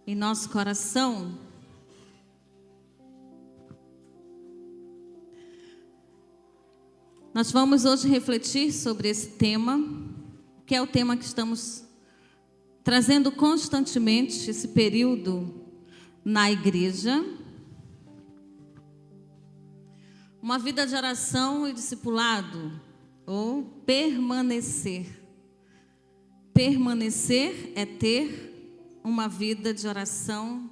em nosso coração, nós vamos hoje refletir sobre esse tema, que é o tema que estamos trazendo constantemente esse período na igreja. Uma vida de oração e discipulado, ou permanecer. Permanecer é ter uma vida de oração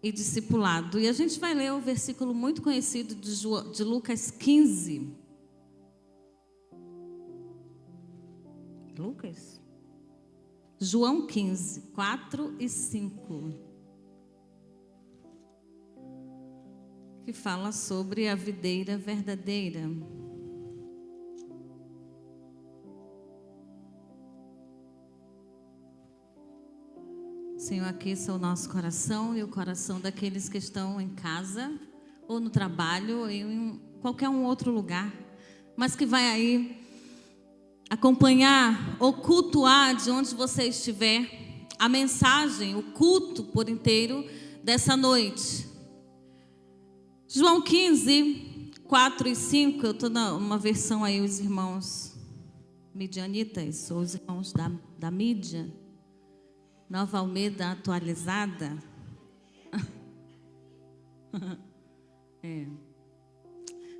e discipulado. E a gente vai ler o versículo muito conhecido de Lucas 15. Lucas? João 15, 4 e 5. Que fala sobre a videira verdadeira. Senhor, aqueça o nosso coração e o coração daqueles que estão em casa, ou no trabalho, ou em qualquer um outro lugar, mas que vai aí acompanhar ou cultuar de onde você estiver a mensagem, o culto por inteiro dessa noite. João 15, 4 e 5, eu estou numa versão aí, os irmãos midianitas, ou os irmãos da mídia, Nova Almeida atualizada.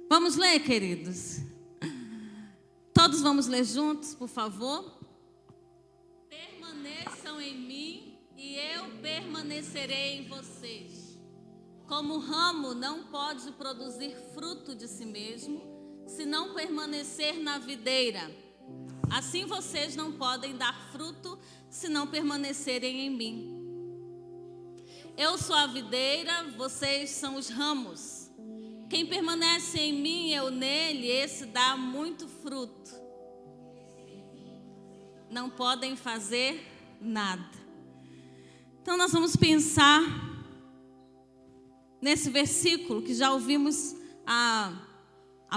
Vamos ler, queridos? Todos vamos ler juntos, por favor? Permaneçam em mim e eu permanecerei em vocês. Como o ramo não pode produzir fruto de si mesmo, se não permanecer na videira, assim vocês não podem dar fruto se não permanecerem em mim. Eu sou a videira, vocês são os ramos. Quem permanece em mim e eu nele, esse dá muito fruto. Não podem fazer nada. Então nós vamos pensar nesse versículo que já ouvimos há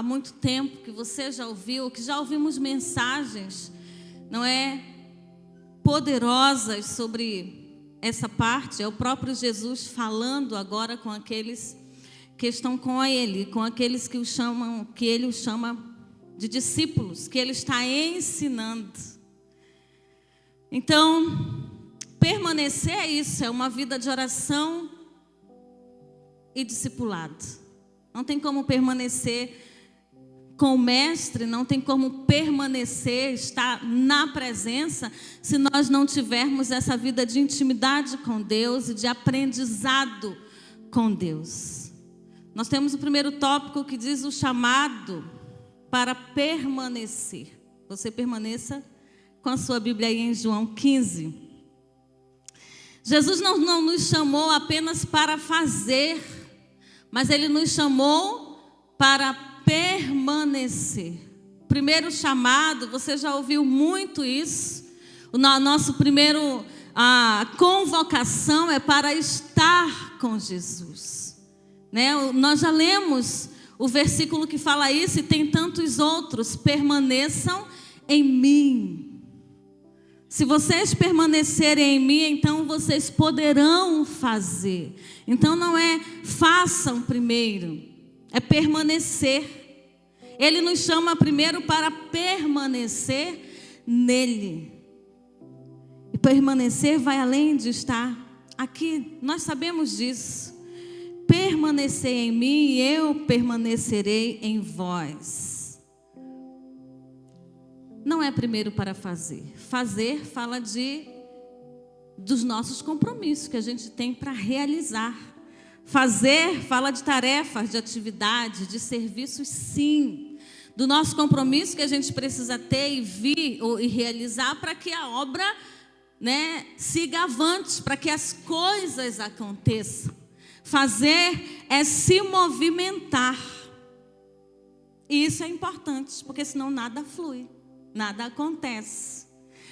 muito tempo, que você já ouviu, que já ouvimos mensagens, não é, poderosas sobre essa parte. É o próprio Jesus falando agora com aqueles que estão com ele, com aqueles que ele os chama de discípulos, que ele está ensinando. Então, permanecer é isso, é uma vida de oração e discipulado. Não tem como permanecer com o mestre, não tem como permanecer, estar na presença, se nós não tivermos essa vida de intimidade com Deus e de aprendizado com Deus. Nós temos o primeiro tópico que diz o chamado para permanecer. Você permaneça com a sua Bíblia aí em João 15. Jesus não nos chamou apenas para fazer, mas Ele nos chamou para permanecer. Primeiro chamado, você já ouviu muito isso. Nosso primeiro convocação é para estar com Jesus, né? Nós já lemos o versículo que fala isso e tem tantos outros. Permaneçam em mim. Se vocês permanecerem em mim, então vocês poderão fazer. Então não é façam primeiro, é permanecer. Ele nos chama primeiro para permanecer nele. E permanecer vai além de estar aqui. Nós sabemos disso. Permanecer em mim e eu permanecerei em vós. Não é primeiro para fazer. Fazer fala dos nossos compromissos que a gente tem para realizar. Fazer fala de tarefas, de atividades, de serviços, sim. Do nosso compromisso que a gente precisa ter e realizar para que a obra, né, siga avante, para que as coisas aconteçam. Fazer é se movimentar. E isso é importante, porque senão nada flui, nada acontece.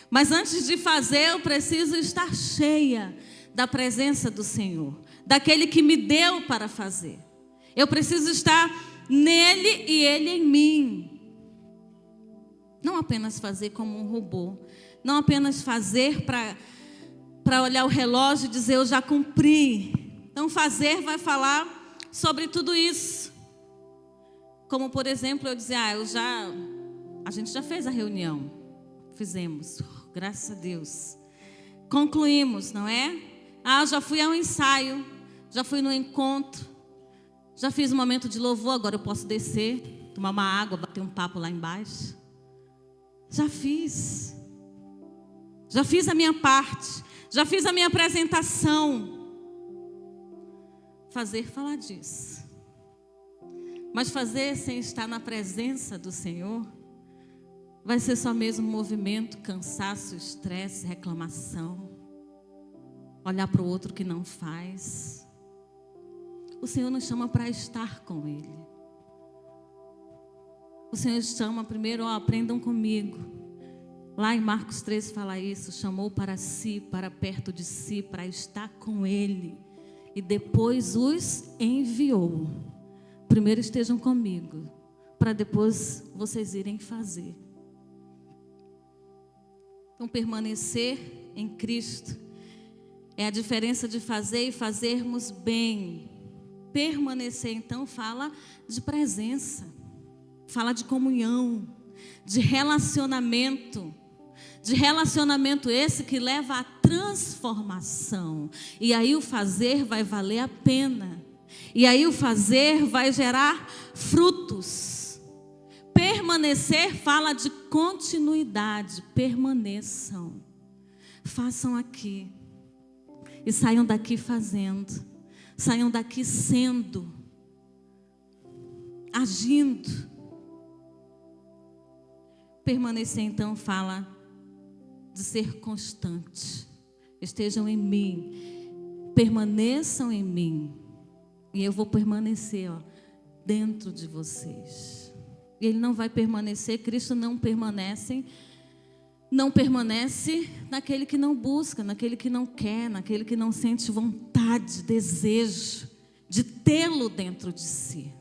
Mas antes de fazer, eu preciso estar cheia da presença do Senhor, daquele que me deu para fazer. Eu preciso estar nele e ele em mim. Não apenas fazer como um robô, não apenas fazer para para olhar o relógio e dizer: eu já cumpri. Então fazer vai falar sobre tudo isso. Como por exemplo, eu dizer: a gente já fez a reunião. Fizemos, graças a Deus. Concluímos, não é? Já fui ao ensaio, já fui no encontro, já fiz um momento de louvor, agora eu posso descer, tomar uma água, bater um papo lá embaixo. Já fiz a minha parte, já fiz a minha apresentação. Falar disso. Mas fazer sem estar na presença do Senhor vai ser só mesmo movimento, cansaço, estresse, reclamação. Olhar para o outro que não faz. O Senhor nos chama para estar com Ele. O Senhor nos chama primeiro, aprendam comigo. Lá em Marcos 13 fala isso: chamou para si, para perto de si, para estar com Ele. E depois os enviou. Primeiro estejam comigo, para depois vocês irem fazer. Então, permanecer em Cristo é a diferença de fazer e fazermos bem. Permanecer, então, fala de presença, fala de comunhão, de relacionamento esse que leva à transformação. E aí o fazer vai valer a pena. E aí o fazer vai gerar frutos. Permanecer fala de continuidade. Permaneçam. Façam aqui. E saiam daqui fazendo. Saiam daqui sendo. Agindo. Permanecer então fala de ser constante. Estejam em mim. Permaneçam em mim. E eu vou permanecer dentro de vocês. E Ele não vai permanecer, Cristo não permanece naquele que não busca, naquele que não quer, naquele que não sente vontade, desejo de tê-lo dentro de si.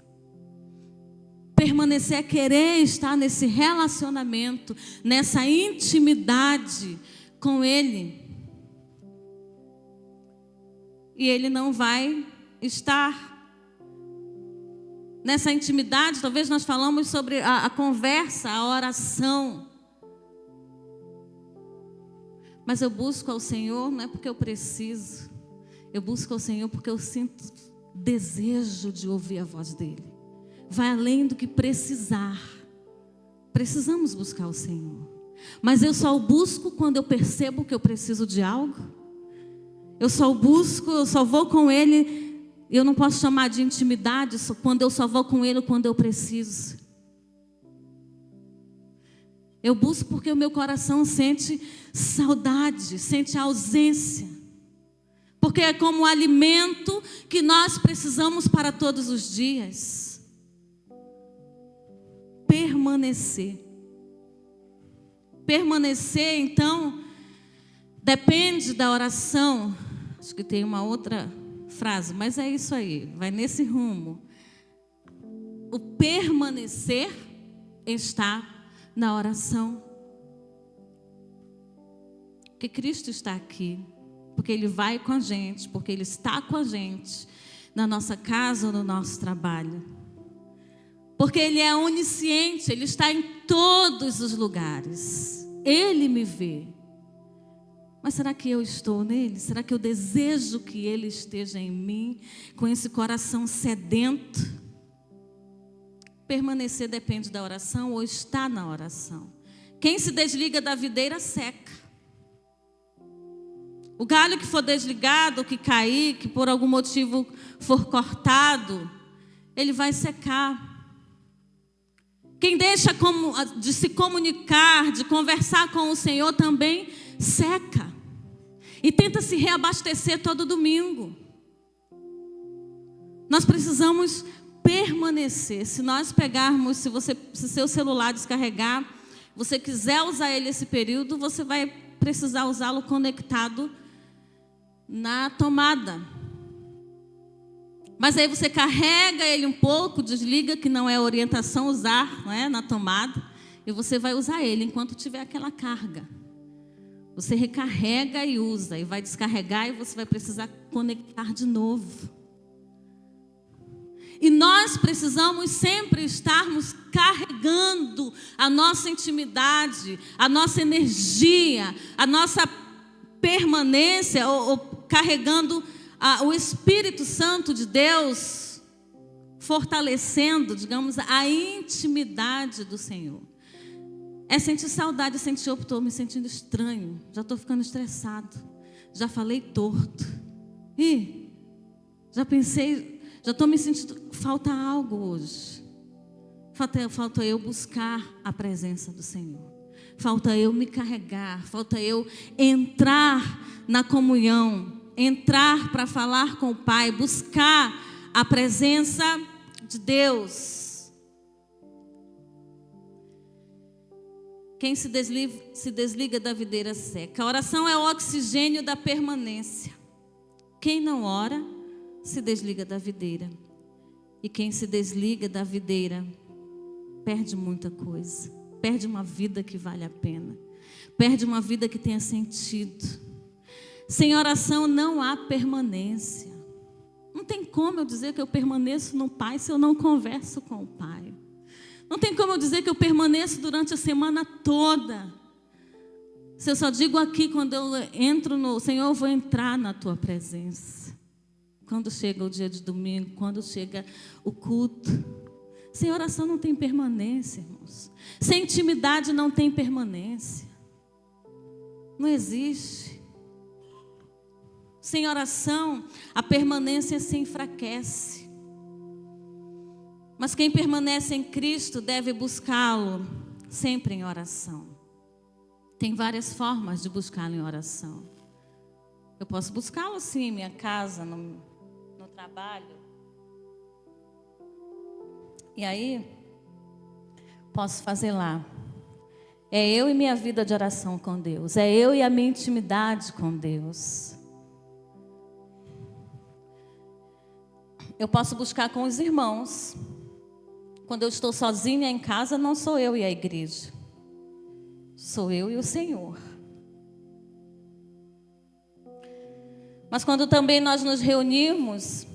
Permanecer é querer estar nesse relacionamento, nessa intimidade com Ele. E Ele não vai estar nessa intimidade. Talvez nós falamos sobre a conversa, a oração. Mas eu busco ao Senhor não é porque eu preciso. Eu busco ao Senhor porque eu sinto desejo de ouvir a voz dEle. Vai além do que precisar. Precisamos buscar o Senhor. Mas eu só o busco quando eu percebo que eu preciso de algo. Eu só o busco, eu só vou com Ele. Eu não posso chamar de intimidade quando eu só vou com Ele quando eu preciso. Eu busco porque o meu coração sente saudade, sente ausência. Porque é como o alimento que nós precisamos para todos os dias. Permanecer. Permanecer, então, depende da oração. Acho que tem uma outra frase, mas é isso aí, vai nesse rumo. O permanecer está na oração. Porque Cristo está aqui, porque Ele vai com a gente, porque Ele está com a gente na nossa casa ou no nosso trabalho. Porque Ele é onisciente, Ele está em todos os lugares. Ele me vê. Mas será que eu estou nele? Será que eu desejo que Ele esteja em mim, com esse coração sedento? Permanecer depende da oração ou estar na oração. Quem se desliga da videira seca. O galho que for desligado, que cair, que por algum motivo for cortado, ele vai secar. Quem deixa de se comunicar, de conversar com o Senhor também seca. E tenta se reabastecer todo domingo. Nós precisamos permanecer. Se nós pegarmos, se seu celular descarregar, você quiser usar ele esse período, você vai precisar usá-lo conectado na tomada. Mas aí você carrega ele um pouco, desliga, que não é orientação usar, não é, na tomada, e você vai usar ele enquanto tiver aquela carga. Você recarrega e usa, e vai descarregar e você vai precisar conectar de novo. E nós precisamos sempre estarmos carregando a nossa intimidade, a nossa energia, a nossa permanência, ou carregando o Espírito Santo de Deus, fortalecendo, digamos, a intimidade do Senhor. É sentir saudade, é sentir, eu estou me sentindo estranho, já estou ficando estressado, já falei torto, já pensei, já estou me sentindo, falta algo hoje, falta eu buscar a presença do Senhor, falta eu me carregar, falta eu entrar na comunhão, entrar para falar com o Pai, buscar a presença de Deus. Quem se desliga da videira seca. A oração é o oxigênio da permanência. Quem não ora, se desliga da videira. E quem se desliga da videira, perde muita coisa. Perde uma vida que vale a pena. Perde uma vida que tenha sentido. Sem oração não há permanência. Não tem como eu dizer que eu permaneço no Pai se eu não converso com o Pai. Não tem como eu dizer que eu permaneço durante a semana toda. Se eu só digo aqui, quando eu entro no Senhor, eu vou entrar na Tua presença. Quando chega o dia de domingo, quando chega o culto. Sem oração não tem permanência, irmãos. Sem intimidade não tem permanência. Não existe. Sem oração, a permanência se enfraquece. Mas quem permanece em Cristo deve buscá-lo sempre em oração. Tem várias formas de buscá-lo em oração. Eu posso buscá-lo assim em minha casa, no trabalho. E aí, posso fazer lá. É eu e minha vida de oração com Deus. É eu e a minha intimidade com Deus. Eu posso buscar com os irmãos. Quando eu estou sozinha em casa, não sou eu e a igreja. Sou eu e o Senhor. Mas quando também nós nos reunirmos,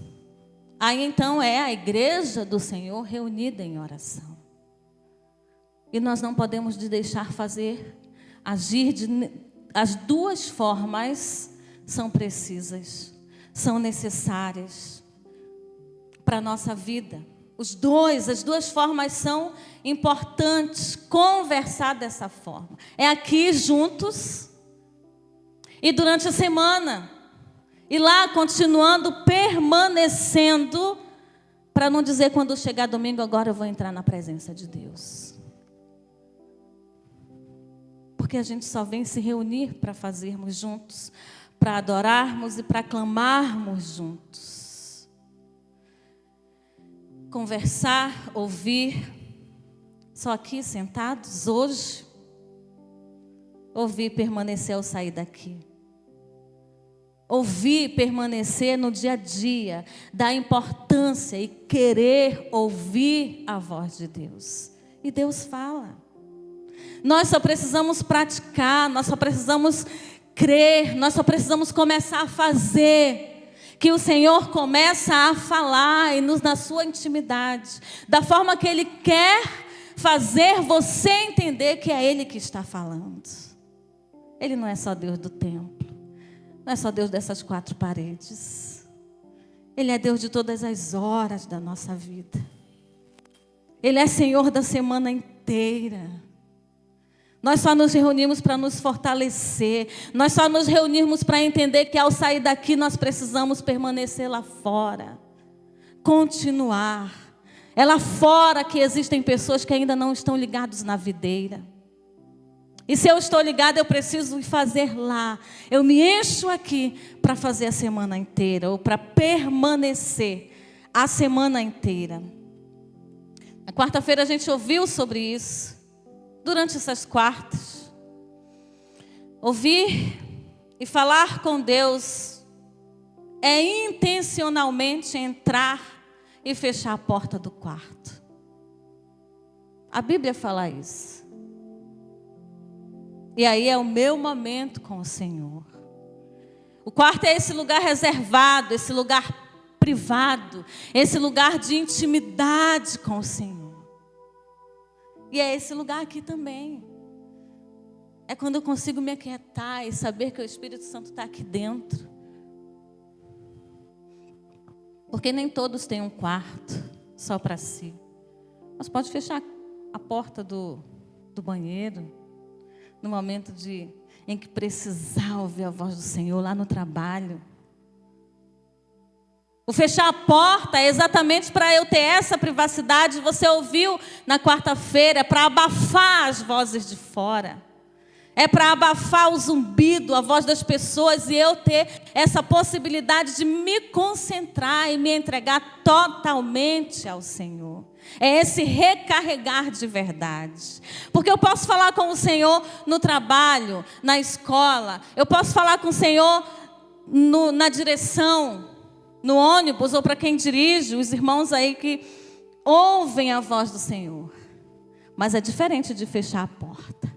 aí então é a igreja do Senhor reunida em oração. E nós não podemos deixar agir as duas formas são precisas, são necessárias para a nossa vida. As duas formas são importantes, conversar dessa forma. É aqui juntos e durante a semana. E lá continuando, permanecendo, para não dizer quando chegar domingo, agora eu vou entrar na presença de Deus. Porque a gente só vem se reunir para fazermos juntos, para adorarmos e para clamarmos juntos. Conversar, ouvir, só aqui sentados hoje, ouvir, permanecer ao sair daqui. Ouvir, permanecer no dia a dia, dar importância e querer ouvir a voz de Deus. E Deus fala. Nós só precisamos praticar, nós só precisamos crer, nós só precisamos começar a fazer. Que o Senhor começa a falar na sua intimidade, da forma que Ele quer fazer você entender que é Ele que está falando. Ele não é só Deus do templo, não é só Deus dessas quatro paredes. Ele é Deus de todas as horas da nossa vida. Ele é Senhor da semana inteira. Nós só nos reunimos para nos fortalecer. Nós só nos reunimos para entender que ao sair daqui nós precisamos permanecer lá fora. Continuar. É lá fora que existem pessoas que ainda não estão ligados na videira. E se eu estou ligado, eu preciso fazer lá. Eu me encho aqui para fazer a semana inteira. Ou para permanecer a semana inteira. Na quarta-feira a gente ouviu sobre isso. Durante essas quartas, ouvir e falar com Deus é intencionalmente entrar e fechar a porta do quarto. A Bíblia fala isso. E aí é o meu momento com o Senhor. O quarto é esse lugar reservado, esse lugar privado, esse lugar de intimidade com o Senhor. E é esse lugar aqui também. É quando eu consigo me aquietar e saber que o Espírito Santo está aqui dentro. Porque nem todos têm um quarto só para si. Mas pode fechar a porta do banheiro no momento em que precisar ouvir a voz do Senhor lá no trabalho. O fechar a porta é exatamente para eu ter essa privacidade. Você ouviu na quarta-feira, é para abafar as vozes de fora. É para abafar o zumbido, a voz das pessoas, e eu ter essa possibilidade de me concentrar e me entregar totalmente ao Senhor. É esse recarregar de verdade. Porque eu posso falar com o Senhor no trabalho, na escola. Eu posso falar com o Senhor na direção, no ônibus, ou para quem dirige, os irmãos aí que ouvem a voz do Senhor. Mas é diferente de fechar a porta.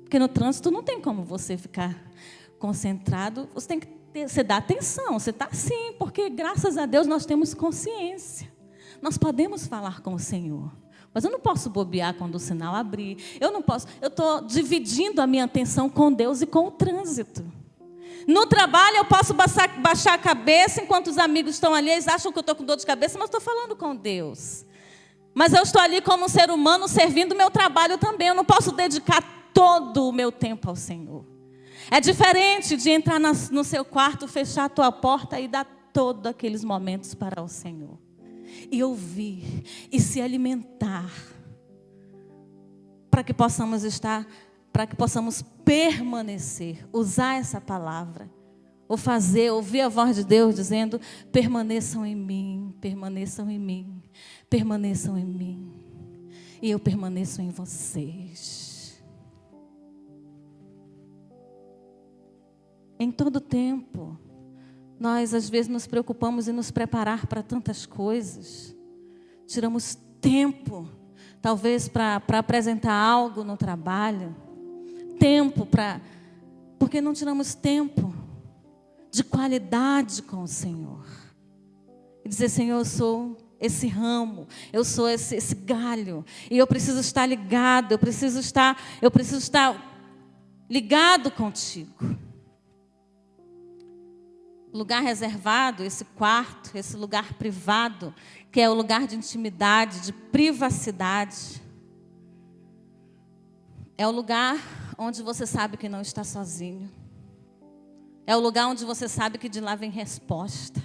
Porque no trânsito não tem como você ficar concentrado. Você tem que você dá atenção, você está sim, porque graças a Deus nós temos consciência. Nós podemos falar com o Senhor. Mas eu não posso bobear quando o sinal abrir. Eu não posso. Eu estou dividindo a minha atenção com Deus e com o trânsito. No trabalho eu posso baixar a cabeça enquanto os amigos estão ali. Eles acham que eu estou com dor de cabeça, mas estou falando com Deus. Mas eu estou ali como um ser humano servindo o meu trabalho também. Eu não posso dedicar todo o meu tempo ao Senhor. É diferente de entrar no seu quarto, fechar a tua porta e dar todos aqueles momentos para o Senhor. E ouvir, e se alimentar, para que possamos permanecer, usar essa palavra, ouvir a voz de Deus dizendo: permaneçam em mim, permaneçam em mim, permaneçam em mim, e eu permaneço em vocês. Em todo tempo, nós às vezes nos preocupamos em nos preparar para tantas coisas. Tiramos tempo, talvez para apresentar algo no trabalho. Porque não tiramos tempo de qualidade com o Senhor. E dizer: Senhor, eu sou esse ramo, eu sou esse galho, e eu preciso estar ligado, eu preciso estar ligado contigo. Lugar reservado, esse quarto, esse lugar privado, que é o lugar de intimidade, de privacidade. É o lugar onde você sabe que não está sozinho. É o lugar onde você sabe que de lá vem resposta.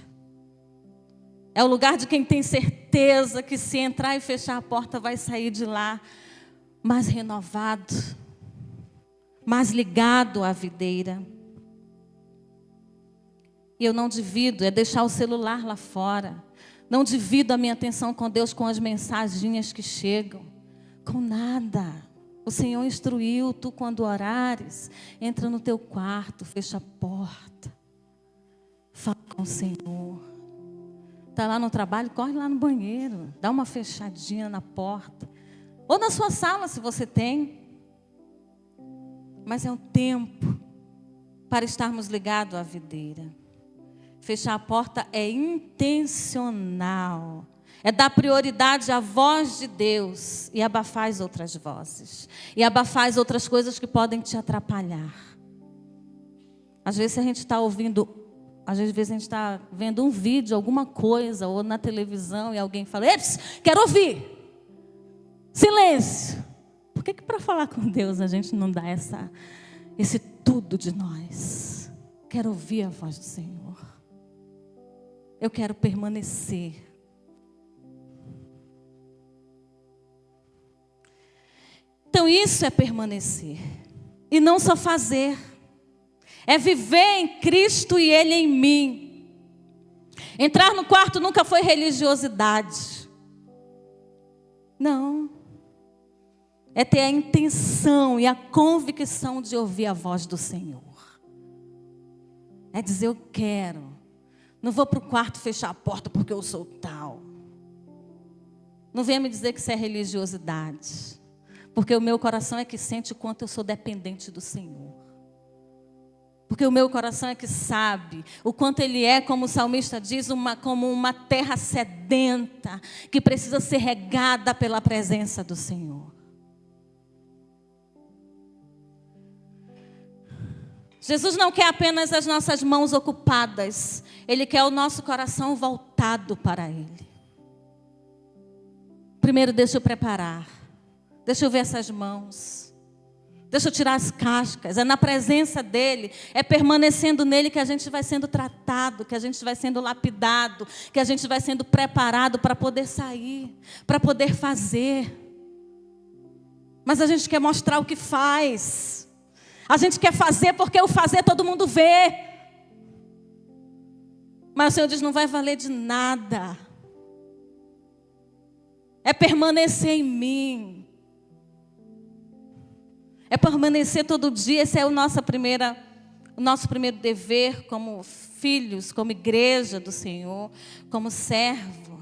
É o lugar de quem tem certeza que se entrar e fechar a porta vai sair de lá mais renovado, mais ligado à videira. E eu não divido, é deixar o celular lá fora. Não divido a minha atenção com Deus com as mensaginhas que chegam. Com nada. O Senhor instruiu, tu quando orares, entra no teu quarto, fecha a porta. Fala com o Senhor. Está lá no trabalho, corre lá no banheiro. Dá uma fechadinha na porta. Ou na sua sala, se você tem. Mas é um tempo para estarmos ligados à videira. Fechar a porta é intencional. É dar prioridade à voz de Deus e abafar as outras vozes. E abafar as outras coisas que podem te atrapalhar. Às vezes a gente está às vezes a gente está vendo um vídeo, alguma coisa, ou na televisão, e alguém fala: "Eps, quero ouvir. Silêncio." Por que para falar com Deus a gente não dá esse tudo de nós? Quero ouvir a voz do Senhor. Eu quero permanecer. Então isso é permanecer. E não só fazer. É viver em Cristo e Ele em mim. Entrar no quarto nunca foi religiosidade. Não. É ter a intenção e a convicção de ouvir a voz do Senhor. É dizer: eu quero. Não vou para o quarto fechar a porta porque eu sou tal. Não venha me dizer que isso é religiosidade. Porque o meu coração é que sente o quanto eu sou dependente do Senhor. Porque o meu coração é que sabe o quanto Ele é, como o salmista diz, como uma terra sedenta, que precisa ser regada pela presença do Senhor. Jesus não quer apenas as nossas mãos ocupadas, Ele quer o nosso coração voltado para Ele. Primeiro, deixa eu preparar, deixa eu ver essas mãos, deixa eu tirar as cascas. É na presença dEle, é permanecendo nele que a gente vai sendo tratado, que a gente vai sendo lapidado, que a gente vai sendo preparado para poder sair, para poder fazer. Mas a gente quer mostrar o que faz. A gente quer fazer porque o fazer todo mundo vê. Mas o Senhor diz, não vai valer de nada. É permanecer em mim. É permanecer todo dia. Esse é o nosso primeiro dever como filhos, como igreja do Senhor, como servo.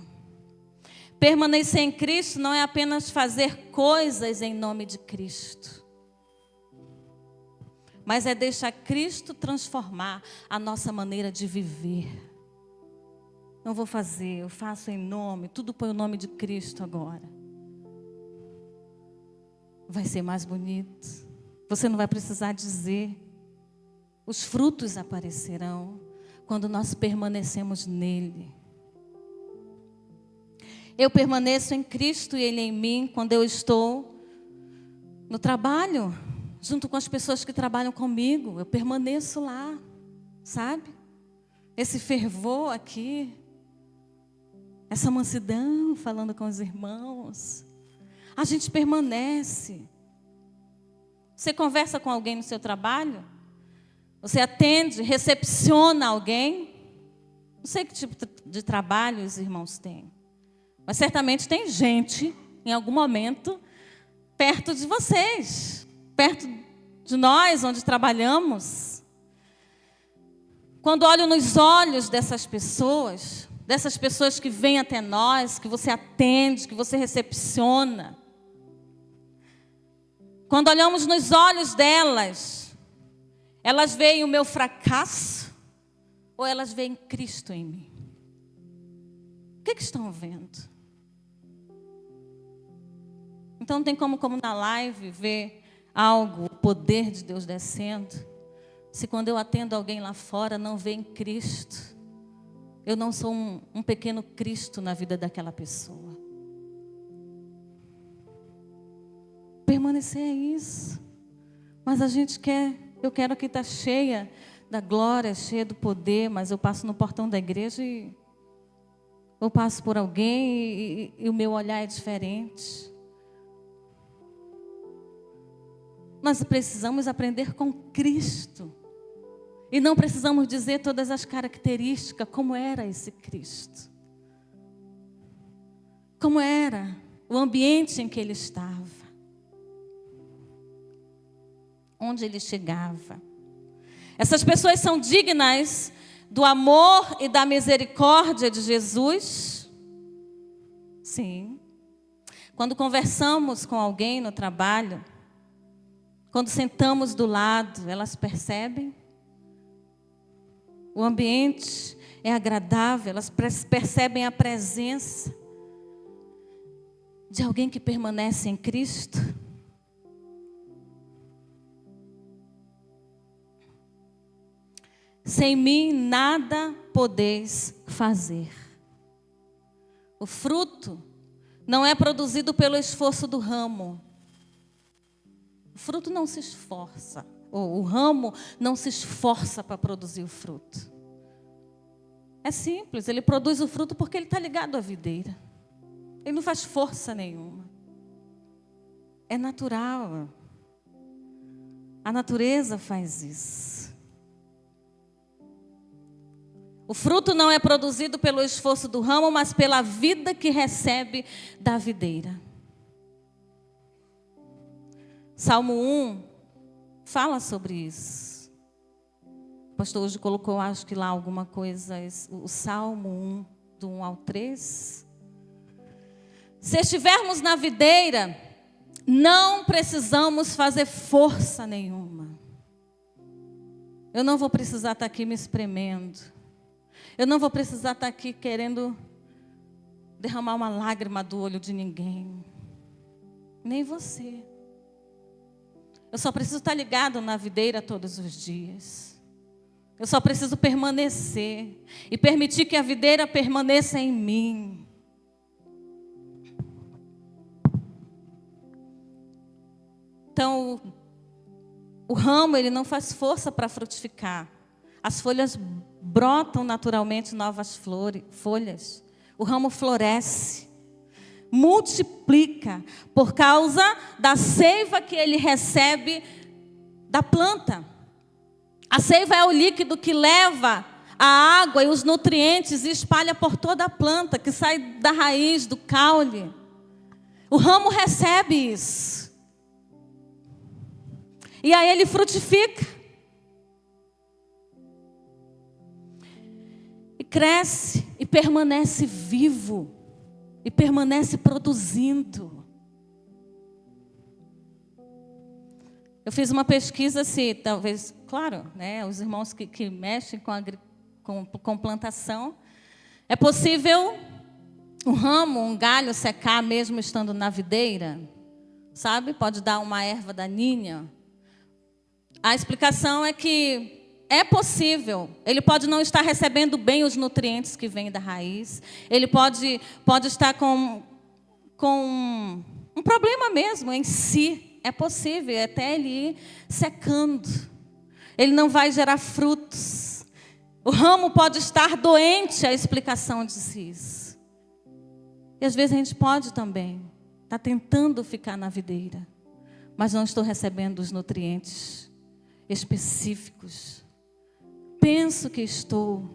Permanecer em Cristo não é apenas fazer coisas em nome de Cristo, mas é deixar Cristo transformar a nossa maneira de viver. Não vou fazer, eu faço em nome, tudo põe o nome de Cristo agora. Vai ser mais bonito. Você não vai precisar dizer. Os frutos aparecerão quando nós permanecemos nele. Eu permaneço em Cristo e Ele em mim quando eu estou no trabalho, junto com as pessoas que trabalham comigo. Eu permaneço lá, sabe? Esse fervor aqui, essa mansidão, falando com os irmãos. A gente permanece. Você conversa com alguém no seu trabalho? Você atende, recepciona alguém? Não sei que tipo de trabalho os irmãos têm, mas certamente tem gente, em algum momento, perto de vocês, perto de nós, onde trabalhamos. Quando olho nos olhos dessas pessoas que vêm até nós, que você atende, que você recepciona. Quando olhamos nos olhos delas, elas veem o meu fracasso ou elas veem Cristo em mim? O que estão vendo? Então não tem como na live ver algo, o poder de Deus descendo, se quando eu atendo alguém lá fora não vem Cristo. Eu não sou um pequeno Cristo na vida daquela pessoa. Permanecer é isso. Mas eu quero aqui estar cheia da glória, cheia do poder, mas eu passo no portão da igreja e eu passo por alguém e o meu olhar é diferente. Nós precisamos aprender com Cristo. E não precisamos dizer todas as características, como era esse Cristo. Como era o ambiente em que ele estava. Onde ele chegava. Essas pessoas são dignas do amor e da misericórdia de Jesus? Sim. Quando conversamos com alguém no trabalho, quando sentamos do lado, elas percebem? O ambiente é agradável, elas percebem a presença de alguém que permanece em Cristo. Sem mim nada podeis fazer. O fruto não é produzido pelo esforço do ramo. O fruto não se esforça. O ramo não se esforça para produzir o fruto. É simples, ele produz o fruto porque ele está ligado à videira. Ele não faz força nenhuma. É natural. A natureza faz isso. O fruto não é produzido pelo esforço do ramo, mas pela vida que recebe da videira. Salmo 1 fala sobre isso. O pastor hoje colocou, acho que lá alguma coisa, o Salmo 1, do 1 ao 3. Se estivermos na videira, não precisamos fazer força nenhuma. Eu não vou precisar estar aqui me espremendo. Eu não vou precisar estar aqui querendo derramar uma lágrima do olho de ninguém. Nem você. Eu só preciso estar ligado na videira todos os dias. Eu só preciso permanecer e permitir que a videira permaneça em mim. Então, o ramo, ele não faz força para frutificar. As folhas brotam naturalmente novas folhas. O ramo floresce, multiplica por causa da seiva que ele recebe da planta. A seiva é o líquido que leva a água e os nutrientes e espalha por toda a planta, que sai da raiz, do caule. O ramo recebe isso. E aí ele frutifica. E cresce, e permanece vivo, e permanece produzindo. Eu fiz uma pesquisa se, talvez, claro, né, os irmãos que mexem com plantação, é possível um ramo, um galho secar mesmo estando na videira? Sabe? Pode dar uma erva daninha. A explicação é que é possível. Ele pode não estar recebendo bem os nutrientes que vêm da raiz. Ele pode estar com um problema mesmo em si. É possível até ele ir secando. Ele não vai gerar frutos. O ramo pode estar doente, a explicação diz isso. E às vezes a gente pode também estar tentando ficar na videira, mas não estou recebendo os nutrientes específicos. Penso que estou.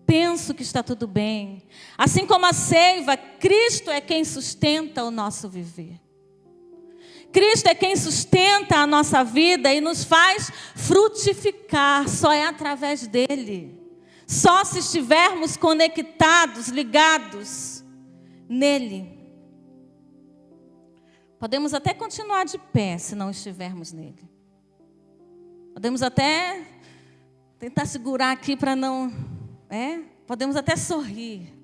Penso que está tudo bem. Assim como a seiva, Cristo é quem sustenta o nosso viver. Cristo é quem sustenta a nossa vida e nos faz frutificar. Só é através dele. Só se estivermos conectados, ligados nele. Podemos até continuar de pé se não estivermos nele. Podemos até tentar segurar aqui para não... Podemos até sorrir.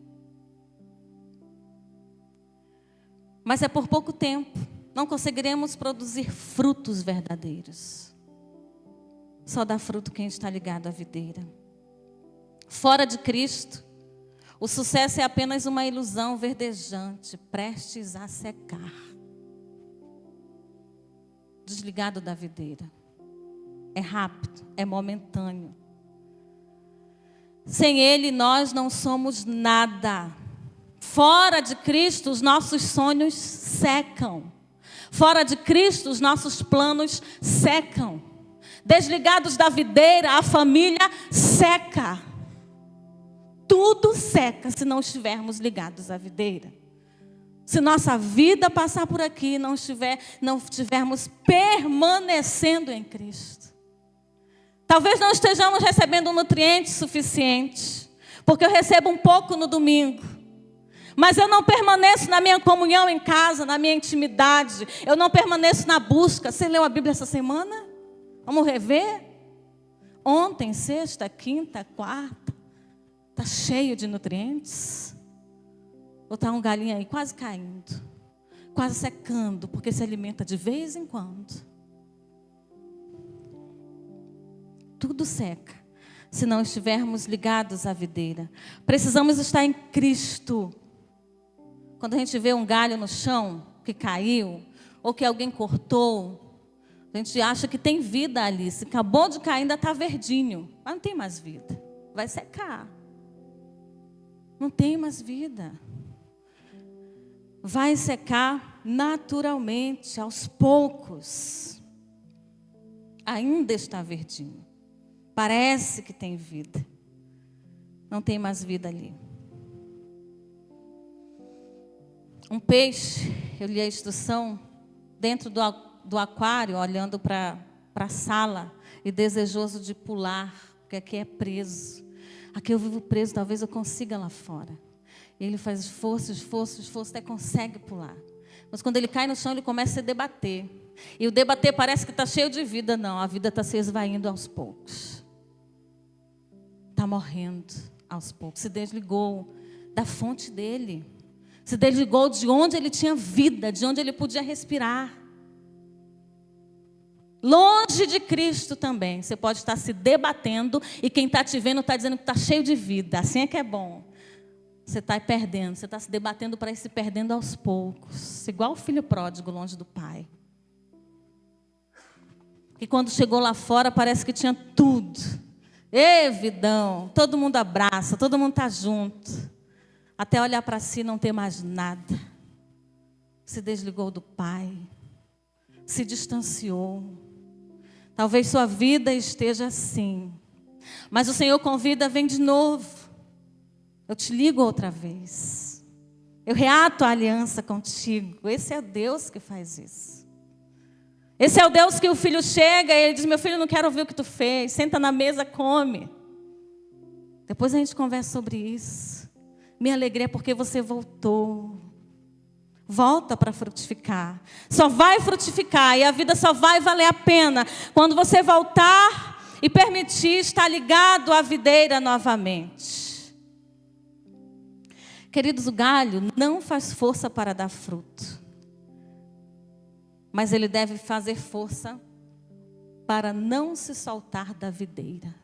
Mas é por pouco tempo. Não conseguiremos produzir frutos verdadeiros. Só dá fruto quem está ligado à videira. Fora de Cristo, o sucesso é apenas uma ilusão verdejante, prestes a secar. Desligado da videira. É rápido, é momentâneo. Sem Ele nós não somos nada. Fora de Cristo os nossos sonhos secam. Fora de Cristo os nossos planos secam. Desligados da videira a família seca. Tudo seca se não estivermos ligados à videira. Se nossa vida passar por aqui e não estivermos permanecendo em Cristo. Talvez não estejamos recebendo nutrientes suficientes, porque eu recebo um pouco no domingo, mas eu não permaneço na minha comunhão em casa, na minha intimidade, eu não permaneço na busca. Você leu a Bíblia essa semana? Vamos rever? Ontem, sexta, quinta, quarta, está cheio de nutrientes? Ou está um galinho aí quase caindo, quase secando, porque se alimenta de vez em quando? Tudo seca, se não estivermos ligados à videira. Precisamos estar em Cristo. Quando a gente vê um galho no chão, que caiu, ou que alguém cortou, a gente acha que tem vida ali. Se acabou de cair, ainda está verdinho, mas não tem mais vida. Vai secar. Não tem mais vida. Vai secar naturalmente, aos poucos. Ainda está verdinho. Parece que tem vida. Não tem mais vida ali. Um peixe, eu li a instrução, dentro do aquário, olhando para a sala, e desejoso de pular, porque aqui é preso. Aqui eu vivo preso, talvez eu consiga lá fora. E ele faz esforço, até consegue pular. Mas quando ele cai no chão, ele começa a se debater. E o debater parece que está cheio de vida. Não, a vida está se esvaindo aos poucos. Está morrendo aos poucos. Se desligou da fonte dele. Se desligou de onde ele tinha vida, de onde ele podia respirar. Longe de Cristo também. Você pode estar se debatendo e quem está te vendo está dizendo que está cheio de vida. Assim é que é bom. Você está perdendo, você está se debatendo para ir se perdendo aos poucos. Igual o filho pródigo longe do pai. Que quando chegou lá fora parece que tinha tudo. Ê, vidão, todo mundo abraça, todo mundo está junto. Até olhar para si e não ter mais nada. Se desligou do pai. Se distanciou. Talvez sua vida esteja assim. Mas o Senhor convida, vem de novo. Eu te ligo outra vez. Eu reato a aliança contigo. Esse é o Deus que faz isso. Esse é o Deus que o filho chega e ele diz, meu filho, não quero ouvir o que tu fez. Senta na mesa, come. Depois a gente conversa sobre isso. Minha alegria é porque você voltou. Volta para frutificar. Só vai frutificar e a vida só vai valer a pena quando você voltar e permitir estar ligado à videira novamente. Queridos, o galho não faz força para dar fruto. Mas ele deve fazer força para não se soltar da videira.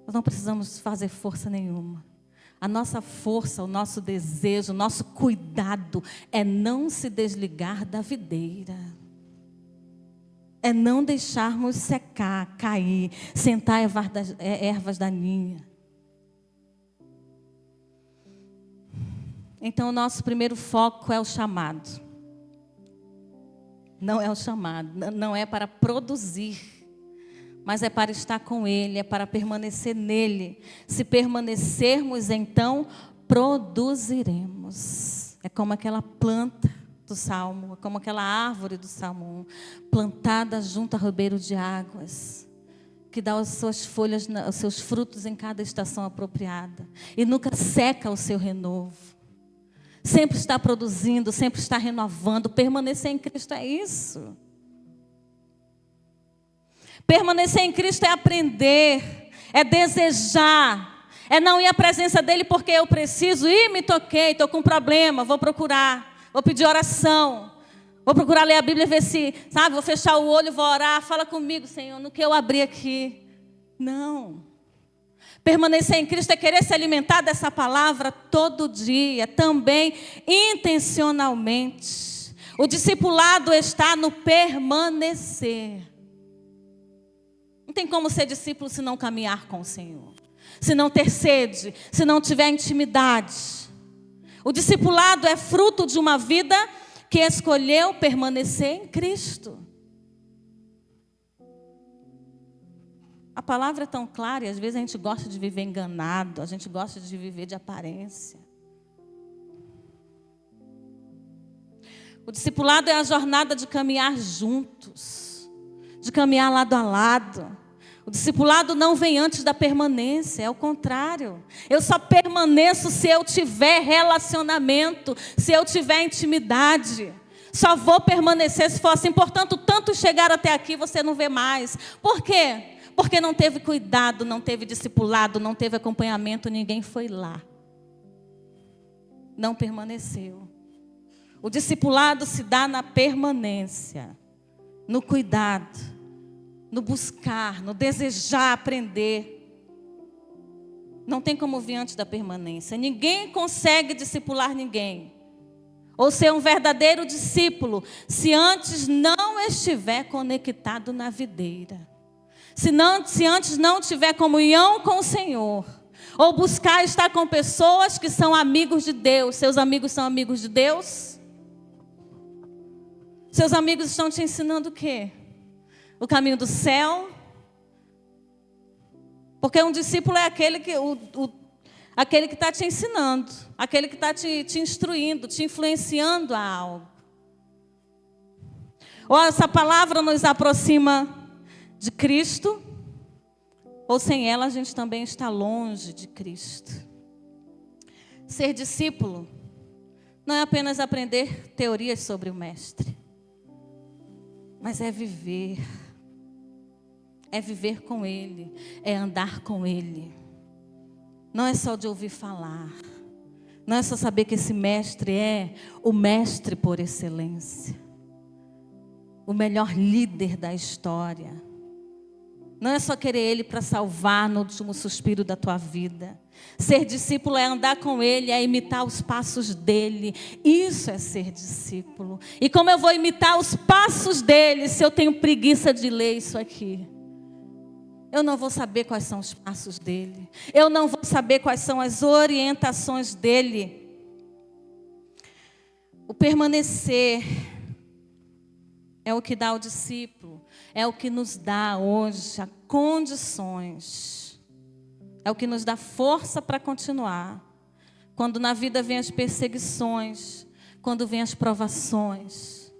Nós não precisamos fazer força nenhuma. A nossa força, o nosso desejo, o nosso cuidado é não se desligar da videira. É não deixarmos secar, cair, sentar ervas daninhas. Então, o nosso primeiro foco é o chamado. Não é o chamado, não é para produzir, mas é para estar com Ele, é para permanecer nele. Se permanecermos, então, produziremos. É como aquela planta do Salmo, é como aquela árvore do Salmo 1, plantada junto a ribeiro de águas, que dá as suas folhas, os seus frutos em cada estação apropriada, e nunca seca o seu renovo. Sempre está produzindo, sempre está renovando. Permanecer em Cristo é isso. Permanecer em Cristo é aprender, é desejar, é não ir à presença dEle porque eu preciso. Ih, me toquei, estou com um problema, vou procurar, vou pedir oração. Vou procurar ler a Bíblia e ver se, sabe, vou fechar o olho, vou orar. Fala comigo, Senhor, no que eu abri aqui. Não. Permanecer em Cristo é querer se alimentar dessa palavra todo dia, também intencionalmente. O discipulado está no permanecer. Não tem como ser discípulo se não caminhar com o Senhor, se não ter sede, se não tiver intimidade. O discipulado é fruto de uma vida que escolheu permanecer em Cristo. A palavra é tão clara e às vezes a gente gosta de viver enganado, a gente gosta de viver de aparência. O discipulado é a jornada de caminhar juntos, de caminhar lado a lado. O discipulado não vem antes da permanência, é o contrário. Eu só permaneço se eu tiver relacionamento, se eu tiver intimidade. Só vou permanecer se for assim. Portanto, tanto chegar até aqui você não vê mais. Por quê? Porque não teve cuidado, não teve discipulado, não teve acompanhamento, ninguém foi lá. Não permaneceu. O discipulado se dá na permanência, no cuidado, no buscar, no desejar aprender. Não tem como vir antes da permanência. Ninguém consegue discipular ninguém, ou ser um verdadeiro discípulo, se antes não estiver conectado na videira. Se antes não tiver comunhão com o Senhor, ou buscar estar com pessoas que são amigos de Deus. Seus amigos são amigos de Deus? Seus amigos estão te ensinando o quê? O caminho do céu? Porque um discípulo é aquele que está te ensinando, aquele que está te instruindo, te influenciando a algo. Ou essa palavra nos aproxima de Cristo, ou sem ela a gente também está longe de Cristo. Ser discípulo não é apenas aprender teorias sobre o Mestre, mas é viver com Ele, é andar com Ele. Não é só de ouvir falar, não é só saber que esse Mestre é o Mestre por excelência, o melhor líder da história. Não é só querer Ele para salvar no último suspiro da tua vida. Ser discípulo é andar com Ele, é imitar os passos dEle. Isso é ser discípulo. E como eu vou imitar os passos dEle se eu tenho preguiça de ler isso aqui? Eu não vou saber quais são os passos dEle. Eu não vou saber quais são as orientações dEle. O permanecer é o que dá ao discípulo. É o que nos dá hoje as condições. É o que nos dá força para continuar. Quando na vida vem as perseguições, quando vem as provações.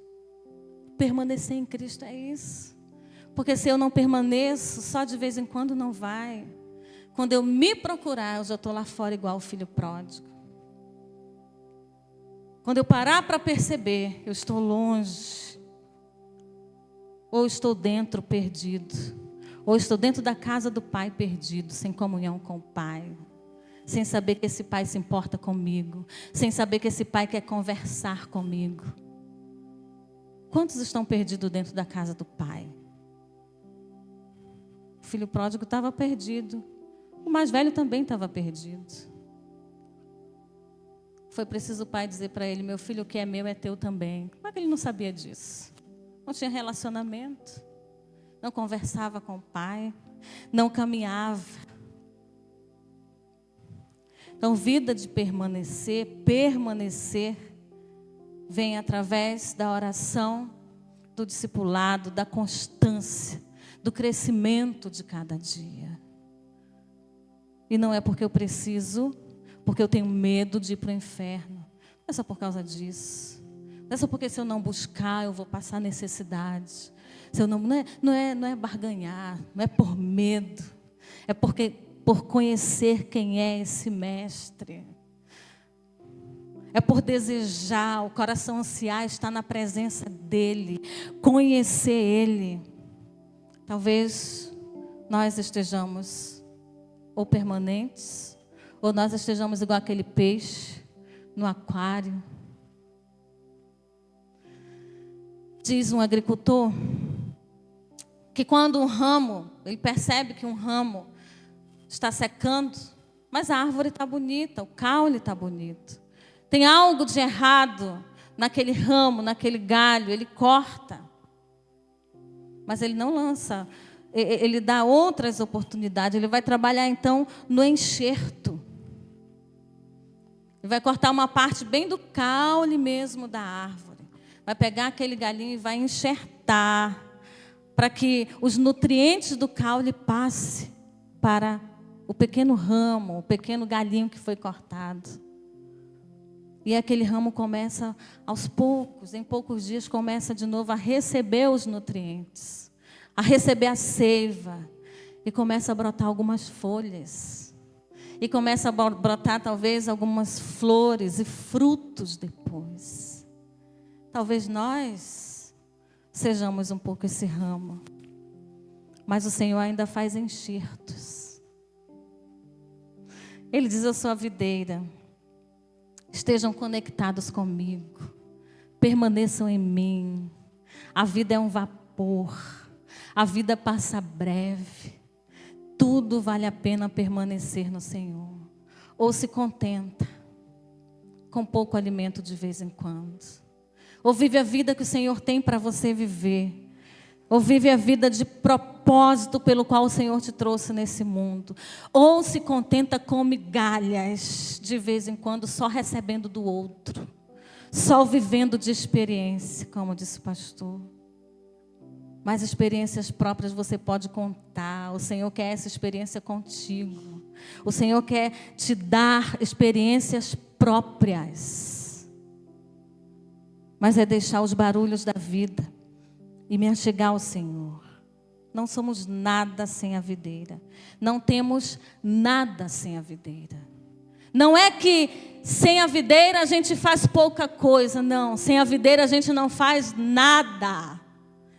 Permanecer em Cristo é isso. Porque se eu não permaneço, só de vez em quando não vai. Quando eu me procurar, eu já estou lá fora igual o filho pródigo. Quando eu parar para perceber, eu estou longe. Ou estou dentro perdido, ou estou dentro da casa do Pai perdido, sem comunhão com o Pai, sem saber que esse Pai se importa comigo, sem saber que esse Pai quer conversar comigo. Quantos estão perdidos dentro da casa do Pai? O filho pródigo estava perdido, o mais velho também estava perdido. Foi preciso o pai dizer para ele: meu filho, o que é meu é teu também. Como é que ele não sabia disso? Não tinha relacionamento, não conversava com o pai, não caminhava. Então, vida de permanecer vem através da oração, do discipulado, da constância, do crescimento de cada dia. E não é porque eu preciso, porque eu tenho medo de ir para o inferno. Não é só por causa disso. Não é só porque se eu não buscar, eu vou passar necessidade. Se eu não é barganhar, não é por medo. É porque por conhecer quem é esse Mestre. É por desejar, o coração ansiar estar na presença dEle, conhecer Ele. Talvez nós estejamos ou permanentes, ou nós estejamos igual aquele peixe no aquário. Diz um agricultor que quando um ramo, ele percebe que um ramo está secando, mas a árvore está bonita, o caule está bonito. Tem algo de errado naquele ramo, naquele galho, ele corta. Mas ele não lança, ele dá outras oportunidades, ele vai trabalhar então no enxerto. Ele vai cortar uma parte bem do caule mesmo da árvore. Vai pegar aquele galinho e vai enxertar para que os nutrientes do caule passem para o pequeno ramo, o pequeno galinho que foi cortado. E aquele ramo começa aos poucos, em poucos dias começa de novo a receber os nutrientes, a receber a seiva e começa a brotar algumas folhas. E começa a brotar talvez algumas flores e frutos depois. Talvez nós sejamos um pouco esse ramo, mas o Senhor ainda faz enxertos. Ele diz: eu sou a videira, estejam conectados comigo, permaneçam em mim. A vida é um vapor, a vida passa breve, tudo vale a pena permanecer no Senhor. Ou se contenta com pouco alimento de vez em quando. Ou vive a vida que o Senhor tem para você viver. Ou vive a vida de propósito pelo qual o Senhor te trouxe nesse mundo. Ou se contenta com migalhas de vez em quando, só recebendo do outro. Só vivendo de experiência, como disse o pastor. Mas experiências próprias você pode contar. O Senhor quer essa experiência contigo. O Senhor quer te dar experiências próprias. Mas é deixar os barulhos da vida e me achegar ao Senhor. Não somos nada sem a videira. Não temos nada sem a videira. Não é que sem a videira a gente faz pouca coisa. Não, sem a videira a gente não faz nada.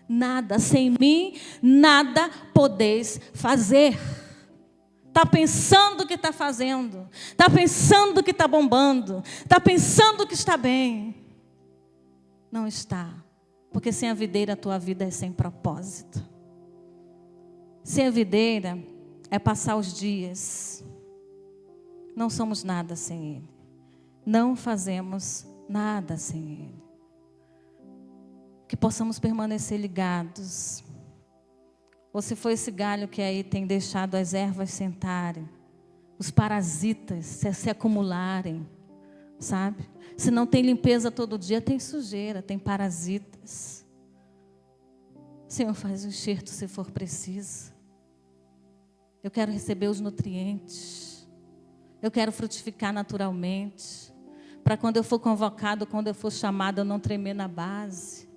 Nada. Sem mim, nada podeis fazer. Está pensando que está fazendo. Está pensando que está bombando. Está pensando que está bem. Não está. Porque sem a videira a tua vida é sem propósito. Sem a videira é passar os dias. Não somos nada sem Ele. Não fazemos nada sem Ele. Que possamos permanecer ligados. Ou se for esse galho que aí tem deixado as ervas sentarem, os parasitas se acumularem, sabe? Se não tem limpeza todo dia, tem sujeira, tem parasitas. Senhor, faz o enxerto se for preciso. Eu quero receber os nutrientes. Eu quero frutificar naturalmente. Para quando eu for convocado, quando eu for chamado, eu não tremer na base.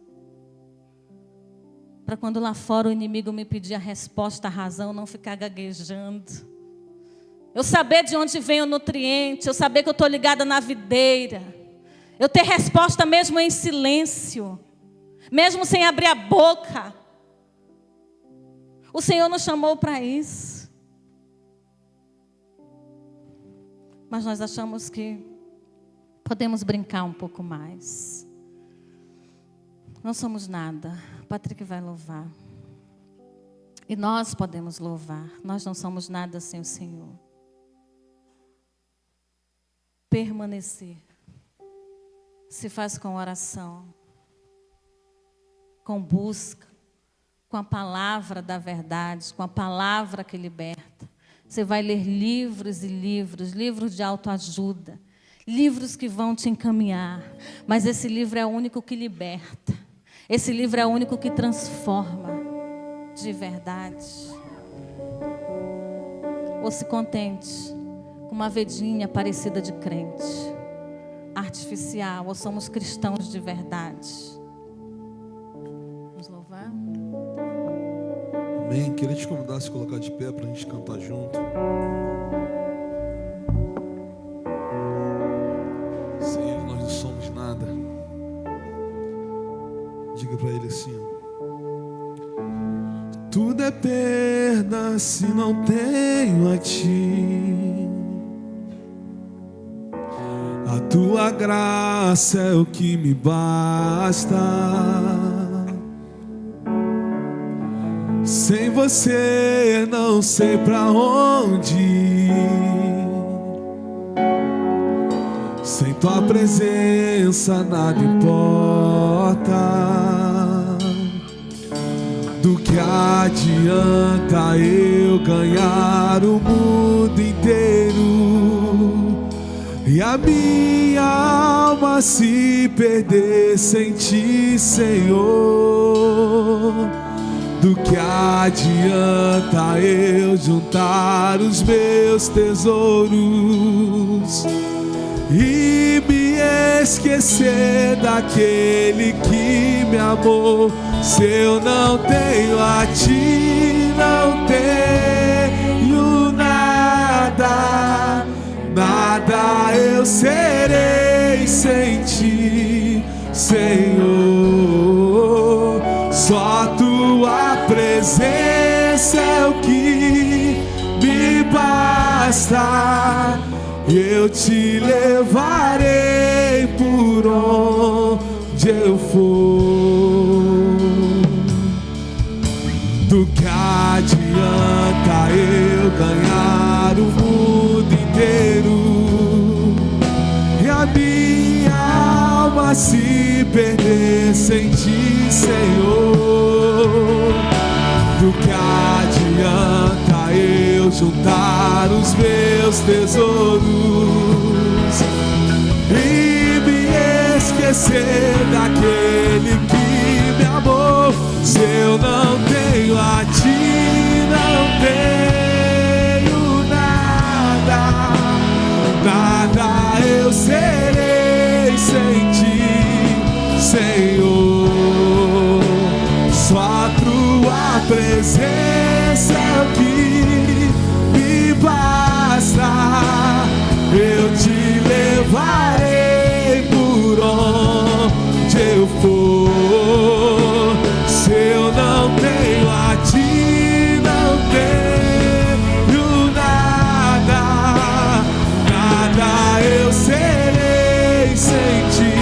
Para quando lá fora o inimigo me pedir a resposta, a razão, não ficar gaguejando. Eu saber de onde vem o nutriente, eu saber que eu estou ligada na videira. Eu ter resposta mesmo em silêncio, mesmo sem abrir a boca. O Senhor nos chamou para isso. Mas nós achamos que podemos brincar um pouco mais. Não somos nada. O Patrick vai louvar. E nós podemos louvar. Nós não somos nada sem o Senhor. Permanecer se faz com oração, com busca, com a palavra da verdade, com a palavra que liberta. Você vai ler livros e livros, livros de autoajuda, livros que vão te encaminhar. Mas esse livro é o único que liberta. Esse livro é o único que transforma de verdade. Ou se contente com uma vedinha parecida de crente, artificial, ou somos cristãos de verdade. Vamos louvar? Amém. Queria te convidar a se colocar de pé para a gente cantar junto. Sem Ele nós não somos nada. Diga para Ele assim: tudo é perda se não tenho a Ti. A Tua graça é o que me basta. Sem Você não sei pra onde ir. Sem Tua presença nada importa. Do que adianta eu ganhar o mundo inteiro e a minha alma se perder sem Ti, Senhor? Do que adianta eu juntar os meus tesouros e me esquecer daquele que me amou? Se eu não tenho a Ti, não tenho nada. Nada eu serei sem Ti, Senhor. Só Tua presença é o que me basta. Eu Te levarei por onde eu for. Do que adianta eu ganhar o mundo inteiro e a minha alma se perder sem Ti, Senhor? Do que adianta eu juntar os meus tesouros e me esquecer daquele que me amou? Se eu não tenho a Ti, não tenho nada. Nada eu serei sem Ti, Senhor. Só a Tua presença é o que me basta. eu te levarei por onde eu for. Se eu não tenho a ti, não tenho nada, nada eu serei sem ti,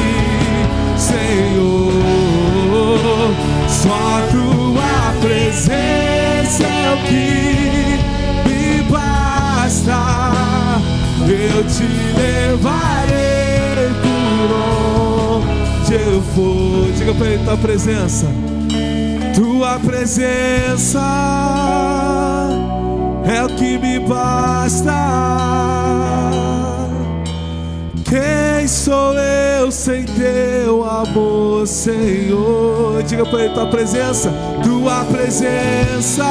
Senhor. Só tua presença é o que me basta. Eu te levarei por onde eu for. Diga pra ele, tua presença. Tua presença é o que me basta. Quem sou eu sem teu amor, Senhor? Diga pra ele, tua presença. Tua presença.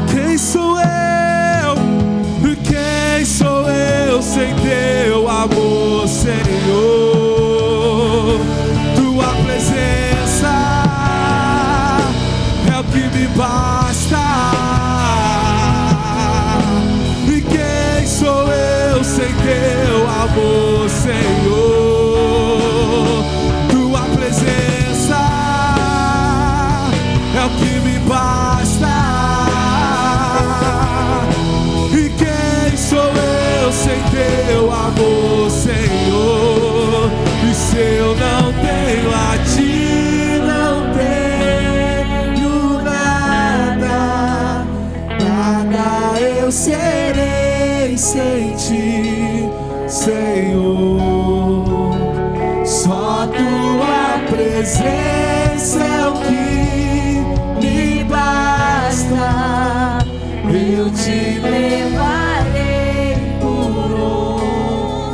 Quem sou eu? Quem sou eu sem teu amor, Senhor? Tua presença é o que me basta. E quem sou eu sem teu amor, Senhor? Tua presença é o que me basta. E quem sou eu sem teu amor, Senhor? E se eu não tenho a ti, não tenho nada, nada eu serei sem ti, Senhor. Só tua presença é o que me basta. Eu te levarei por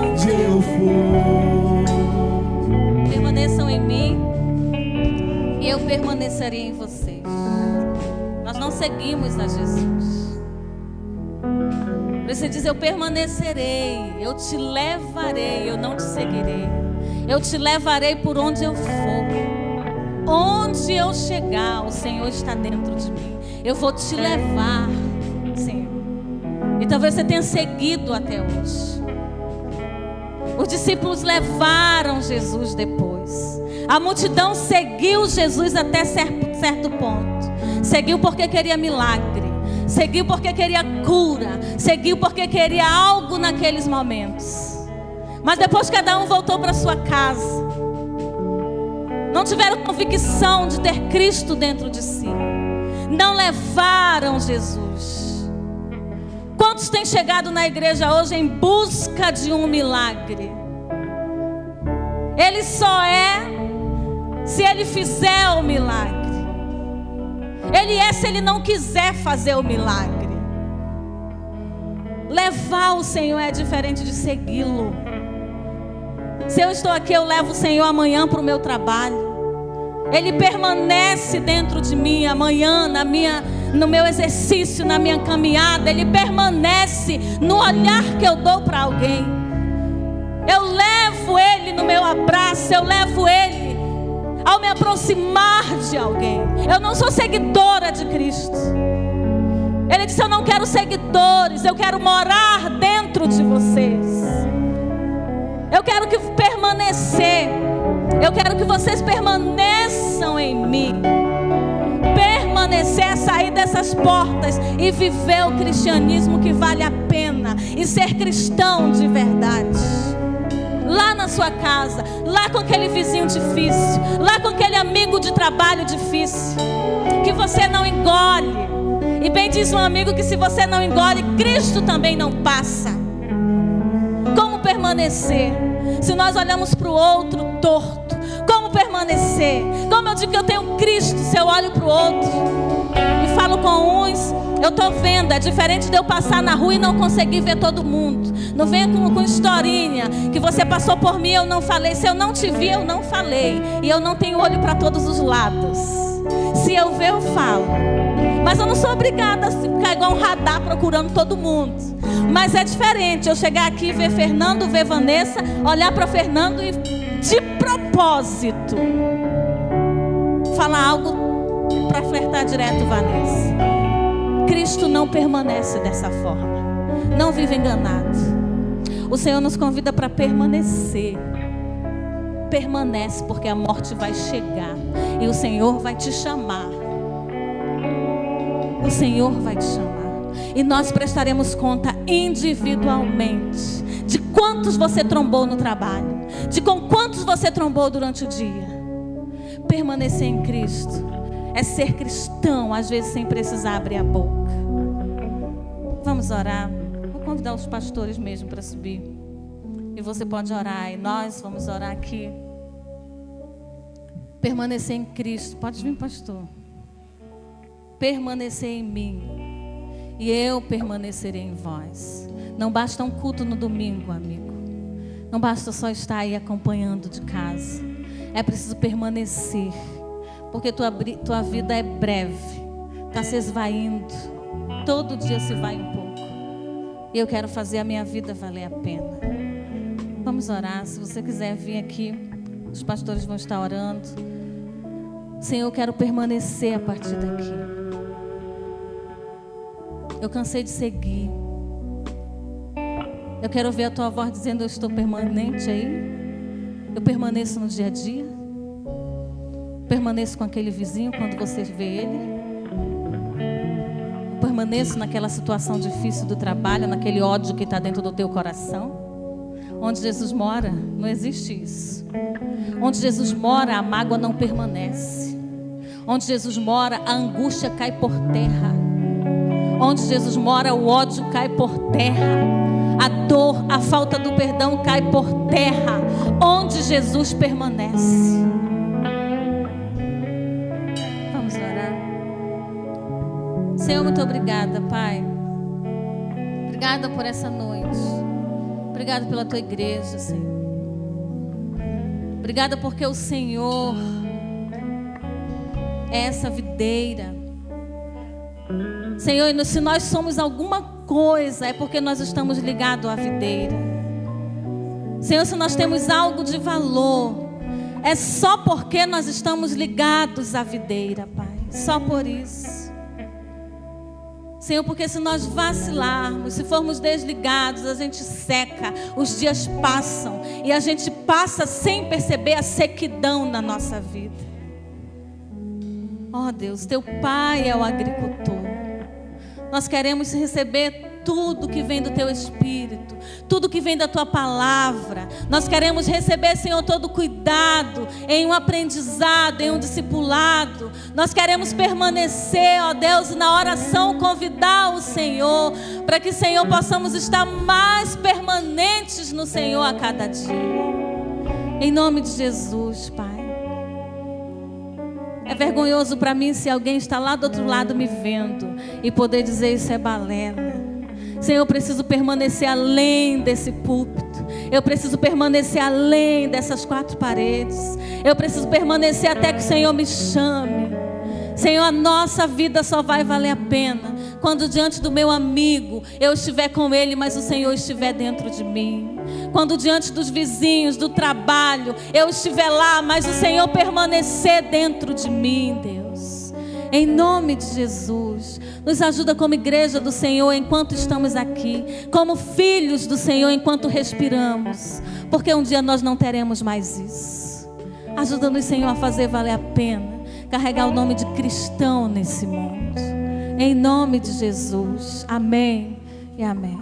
onde eu for. Permaneçam em mim e eu permanecerei em vocês. Nós não seguimos a Jesus. Você diz, eu permanecerei, eu te levarei, eu não te seguirei. Eu te levarei por onde eu for. Onde eu chegar, o Senhor está dentro de mim. Eu vou te levar, Senhor. E talvez você tenha seguido até hoje. Os discípulos levaram Jesus depois. A multidão seguiu Jesus até certo ponto. Seguiu porque queria milagre. Seguiu porque queria cura. Seguiu porque queria algo naqueles momentos. Mas depois cada um voltou para sua casa. Não tiveram convicção de ter Cristo dentro de si. Não levaram Jesus. Quantos têm chegado na igreja hoje em busca de um milagre? Ele só é se ele fizer o milagre. Ele é se ele não quiser fazer o milagre. Levar o Senhor é diferente de segui-lo. Se eu estou aqui, eu levo o Senhor amanhã para o meu trabalho. Ele permanece dentro de mim amanhã, no meu exercício, na minha caminhada. Ele permanece no olhar que eu dou para alguém. Eu levo Ele no meu abraço. Eu levo Ele ao me aproximar de alguém. Eu não sou seguidora de Cristo. Ele disse, eu não quero seguidores, eu quero morar dentro de vocês. Eu quero que permanecer. Eu quero que vocês permaneçam em mim. Permanecer é sair dessas portas e viver o cristianismo que vale a pena. E ser cristão de verdade. Lá na sua casa, lá com aquele vizinho difícil, lá com aquele amigo de trabalho difícil, que você não engole. E bem diz um amigo que se você não engole, Cristo também não passa. Como permanecer? Se nós olhamos para o outro torto, como permanecer? Como eu digo que eu tenho Cristo, se eu olho para o outro e falo com uns, eu estou vendo. É diferente de eu passar na rua e não conseguir ver todo mundo. Não venha com historinha, que você passou por mim, eu não falei. Se eu não te vi, eu não falei. E eu não tenho olho para todos os lados. Se eu ver, eu falo. Mas eu não sou obrigada a ficar igual um radar procurando todo mundo. Mas é diferente eu chegar aqui e ver Fernando, ver Vanessa, olhar para Fernando e de propósito falar algo para flertar direto, Vanessa. Cristo não permanece dessa forma. Não vive enganado. O Senhor nos convida para permanecer. Permanece, porque a morte vai chegar e o Senhor vai te chamar. O Senhor vai te chamar. E nós prestaremos conta individualmente de quantos você trombou no trabalho, de com quantos você trombou durante o dia. Permanecer em Cristo é ser cristão, às vezes sem precisar abrir a boca. Vamos orar. Vou convidar os pastores mesmo para subir. E você pode orar, e nós vamos orar aqui. Permanecer em Cristo. Pode vir, pastor. Permanecer em mim, e eu permanecerei em vós. Não basta um culto no domingo, amigo. Não basta só estar aí acompanhando de casa. É preciso permanecer, porque tua vida é breve, está se esvaindo. Todo dia se vai um pouco. E eu quero fazer a minha vida valer a pena. Vamos orar. Se você quiser vir aqui, os pastores vão estar orando. Senhor, eu quero permanecer a partir daqui. Eu cansei de seguir. Eu quero ouvir a tua voz dizendo: eu estou permanente aí. Eu permaneço no dia a dia. Permaneço com aquele vizinho quando você vê ele. Eu permaneço naquela situação difícil do trabalho, naquele ódio que está dentro do teu coração. Onde Jesus mora, não existe isso. Onde Jesus mora, a mágoa não permanece. Onde Jesus mora, a angústia cai por terra. Onde Jesus mora, o ódio cai por terra. A dor, a falta do perdão cai por terra. Onde Jesus permanece. Vamos orar. Senhor, muito obrigada, Pai. Obrigada por essa noite. Obrigada pela tua igreja, Senhor. Obrigada porque o Senhor é essa videira. Senhor, se nós somos alguma coisa, é porque nós estamos ligados à videira. Senhor, se nós temos algo de valor, é só porque nós estamos ligados à videira, Pai. Só por isso. Senhor, porque se nós vacilarmos, se formos desligados, a gente seca, os dias passam e a gente passa sem perceber a sequidão na nossa vida. Ó Deus, teu Pai é o agricultor. Nós queremos receber tudo que vem do teu Espírito, tudo que vem da tua palavra. Nós queremos receber, Senhor, todo cuidado em um aprendizado, em um discipulado. Nós queremos permanecer, ó Deus, na oração, convidar o Senhor, para que, Senhor, possamos estar mais permanentes no Senhor a cada dia. Em nome de Jesus, Pai. É vergonhoso para mim se alguém está lá do outro lado me vendo e poder dizer: isso é balela. Senhor, eu preciso permanecer além desse púlpito. Eu preciso permanecer além dessas quatro paredes. Eu preciso permanecer até que o Senhor me chame. Senhor, a nossa vida só vai valer a pena quando diante do meu amigo eu estiver com ele, mas o Senhor estiver dentro de mim. Quando diante dos vizinhos, do trabalho, eu estiver lá, mas o Senhor permanecer dentro de mim, Deus. Em nome de Jesus, nos ajuda como igreja do Senhor enquanto estamos aqui, como filhos do Senhor enquanto respiramos, porque um dia nós não teremos mais isso. Ajuda-nos, Senhor, a fazer valer a pena carregar o nome de cristão nesse mundo. Em nome de Jesus. Amém e amém.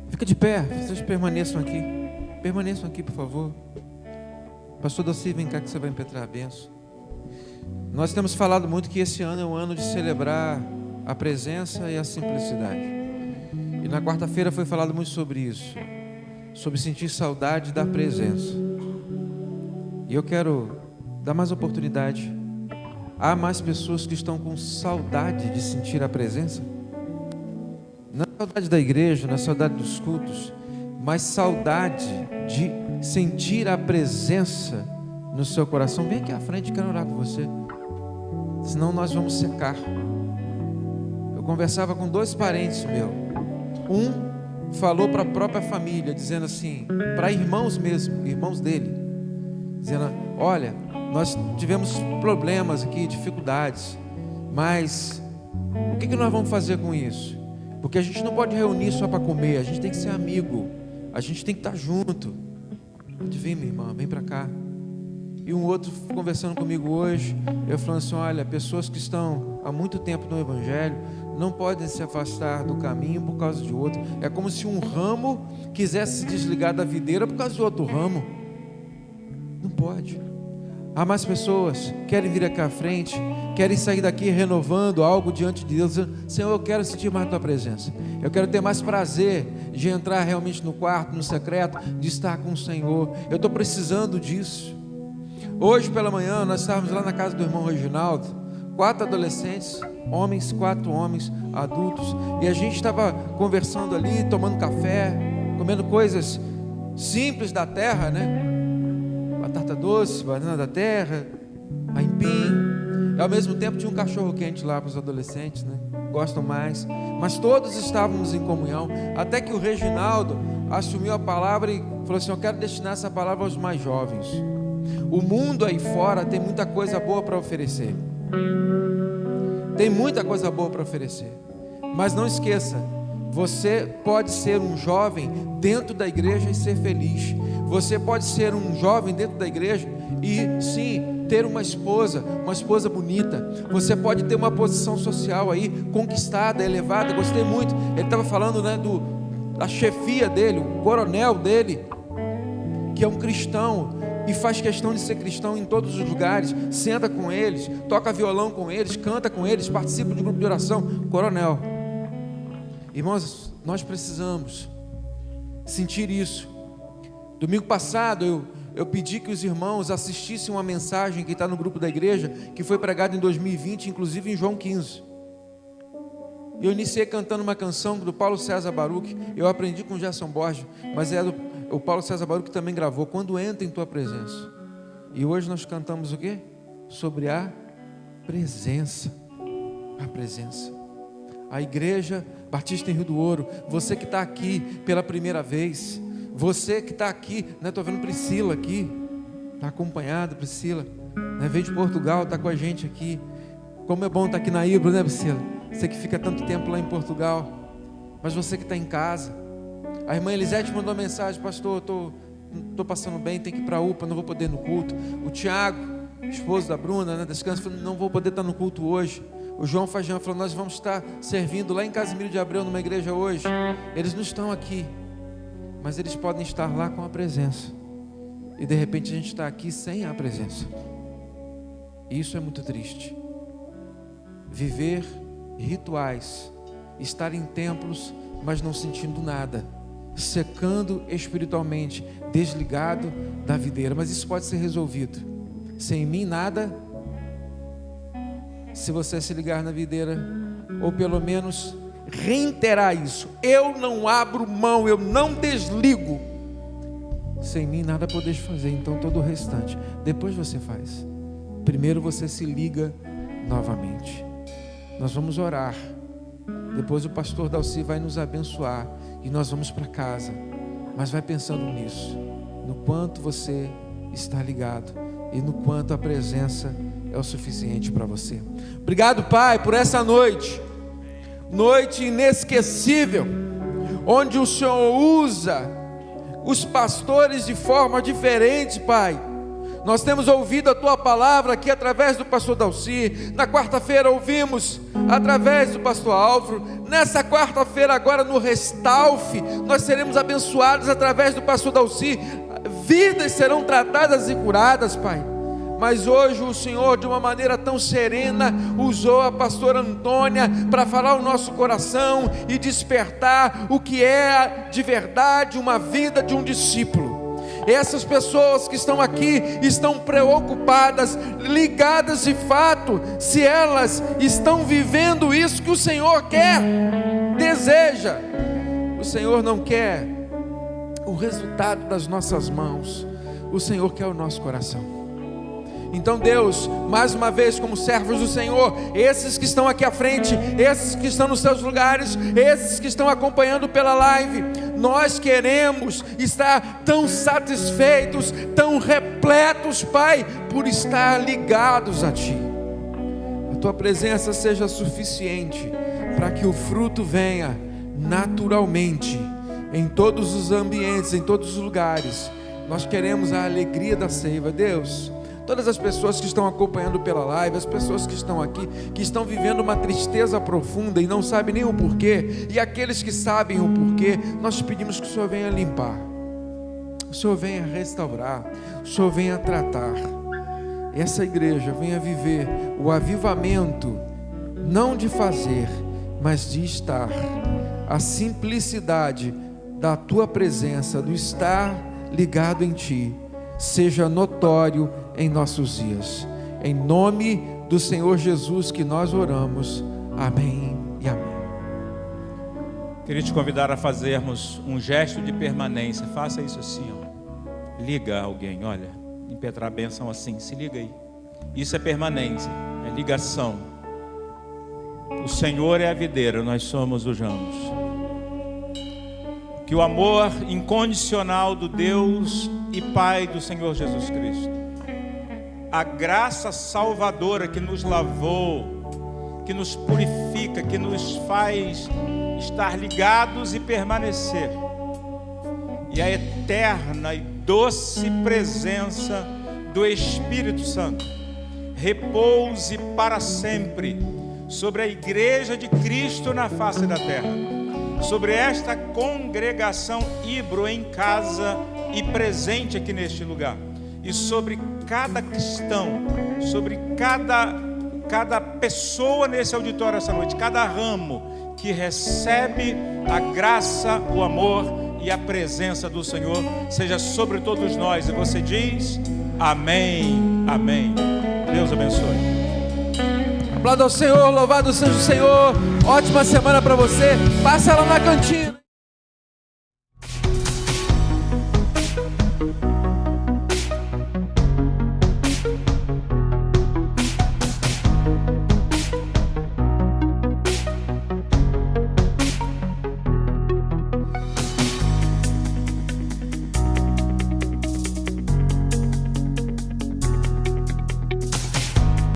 Fica de pé, vocês permaneçam aqui. Permaneçam aqui, por favor. Pastor Doci, vem cá que você vai impetrar a bênção. Nós temos falado muito que esse ano é um ano de celebrar a presença e a simplicidade. E na quarta-feira foi falado muito sobre isso, sobre sentir saudade da presença. E eu quero dar mais oportunidade. Há mais pessoas que estão com saudade de sentir a presença? Não é saudade da igreja, não é saudade dos cultos, mas saudade de sentir a presença no seu coração. Vem aqui à frente, quero orar com você. Senão nós vamos secar. Eu conversava com 2 parentes meus. Um falou para a própria família, dizendo assim, para irmãos mesmo, irmãos dele, dizendo: olha, nós tivemos problemas aqui, dificuldades, mas O que nós vamos fazer com isso? Porque a gente não pode reunir só para comer, a gente tem que ser amigo, a gente tem que estar junto. Pode vir, minha irmã, vem para cá. E um outro conversando comigo hoje, eu falando assim, olha, pessoas que estão há muito tempo no Evangelho não podem se afastar do caminho por causa de outro. É como se um ramo quisesse se desligar da videira por causa de outro ramo. Não pode. Há mais pessoas que querem vir aqui à frente, querem sair daqui renovando algo diante de Deus, dizendo, Senhor, eu quero sentir mais a Tua presença, eu quero ter mais prazer de entrar realmente no quarto, no secreto, de estar com o Senhor, eu estou precisando disso. Hoje pela manhã nós estávamos lá na casa do irmão Reginaldo, 4 adolescentes, homens, 4 homens adultos, e a gente estava conversando ali, tomando café, comendo coisas simples da terra, né? Batata doce, banana da terra, aipim, e ao mesmo tempo tinha um cachorro quente lá para os adolescentes, né? Gostam mais, mas todos estávamos em comunhão, até que o Reginaldo assumiu a palavra e falou assim, eu quero destinar essa palavra aos mais jovens. O mundo aí fora tem muita coisa boa para oferecer, tem muita coisa boa para oferecer, mas não esqueça, você pode ser um jovem dentro da igreja e ser feliz. Você pode ser um jovem dentro da igreja e sim, ter uma esposa bonita. Você pode ter uma posição social aí, conquistada, elevada. Gostei muito, ele estava falando, né, da chefia dele, o coronel dele, que é um cristão e faz questão de ser cristão em todos os lugares, senta com eles, toca violão com eles, canta com eles, participa de grupo de oração. Coronel. Irmãos, nós precisamos sentir isso. Domingo passado eu pedi que os irmãos assistissem uma mensagem que está no grupo da igreja, que foi pregada em 2020, inclusive em João 15. Eu iniciei cantando uma canção do Paulo César Baruch. Eu aprendi com o Gerson Borges, mas é o Paulo César Baruch que também gravou, Quando Entra em Tua Presença. E hoje nós cantamos o quê? Sobre a presença. A presença. A igreja Batista em Rio do Ouro, você que está aqui pela primeira vez, você que está aqui, né? Estou vendo Priscila aqui, está acompanhada, Priscila, né? Veio de Portugal, está com a gente aqui. Como é bom estar aqui na Ibro, né, Priscila? Você que fica tanto tempo lá em Portugal, mas você que está em casa. A irmã Elisete mandou uma mensagem, pastor, estou passando bem, tem que ir para a UPA, não vou poder ir no culto. O Tiago, esposo da Bruna, né, descansa, falou, não vou poder estar no culto hoje. O João Fagião falou, nós vamos estar servindo lá em Casimiro de Abreu, numa igreja hoje. Eles não estão aqui, mas eles podem estar lá com a presença. E de repente a gente está aqui sem a presença. E isso é muito triste. Viver rituais, estar em templos, mas não sentindo nada, secando espiritualmente, desligado da videira. Mas isso pode ser resolvido. Sem mim nada. Se você se ligar na videira, ou pelo menos reiterar isso, eu não abro mão, eu não desligo. Sem mim nada podeis fazer, então todo o restante depois você faz. Primeiro você se liga novamente. Nós vamos orar, depois o pastor Dalci vai nos abençoar e nós vamos para casa. Mas vai pensando nisso, no quanto você está ligado e no quanto a presença é o suficiente para você. Obrigado, Pai, por essa noite inesquecível, onde o Senhor usa os pastores de forma diferente, Pai. Nós temos ouvido a Tua palavra aqui através do pastor Dalci. Na quarta-feira ouvimos através do pastor Álvaro. Nessa quarta-feira agora no Restalfe, nós seremos abençoados através do pastor Dalci. Vidas serão tratadas e curadas, Pai. Mas hoje o Senhor, de uma maneira tão serena, usou a pastora Antônia para falar o nosso coração e despertar o que é de verdade uma vida de um discípulo. Essas pessoas que estão aqui estão preocupadas, ligadas de fato, se elas estão vivendo isso que o Senhor quer, deseja. O Senhor não quer o resultado das nossas mãos, o Senhor quer o nosso coração. Então Deus, mais uma vez como servos do Senhor, esses que estão aqui à frente, esses que estão nos seus lugares, esses que estão acompanhando pela live, nós queremos estar tão satisfeitos, tão repletos, Pai, por estar ligados a Ti. A tua presença seja suficiente para que o fruto venha naturalmente em todos os ambientes, em todos os lugares. Nós queremos a alegria da seiva, Deus. Todas as pessoas que estão acompanhando pela live, as pessoas que estão aqui, que estão vivendo uma tristeza profunda e não sabem nem o porquê, e aqueles que sabem o porquê, nós te pedimos que o Senhor venha limpar, o Senhor venha restaurar, o Senhor venha tratar. Essa igreja venha viver o avivamento, não de fazer, mas de estar. A simplicidade da tua presença, do estar ligado em ti, seja notório em nossos dias. Em nome do Senhor Jesus que nós oramos. Amém e amém. Queria te convidar a fazermos um gesto de permanência. Faça isso assim, ó. Liga alguém, olha, impetrar a bênção assim, se liga aí. Isso é permanência, é ligação. O Senhor é a videira, nós somos os ramos. Que o amor incondicional do Deus e Pai do Senhor Jesus Cristo, a graça salvadora que nos lavou, que nos purifica, que nos faz estar ligados e permanecer, e a eterna e doce presença do Espírito Santo repouse para sempre sobre a igreja de Cristo na face da terra, sobre esta congregação Hibro em casa e presente aqui neste lugar, e sobre cada cristão, sobre cada pessoa nesse auditório essa noite, cada ramo que recebe a graça, o amor e a presença do Senhor, seja sobre todos nós. E você diz amém, amém. Deus abençoe. Aplauda ao Senhor, louvado seja o Senhor. Ótima semana para você. Passa lá na cantina.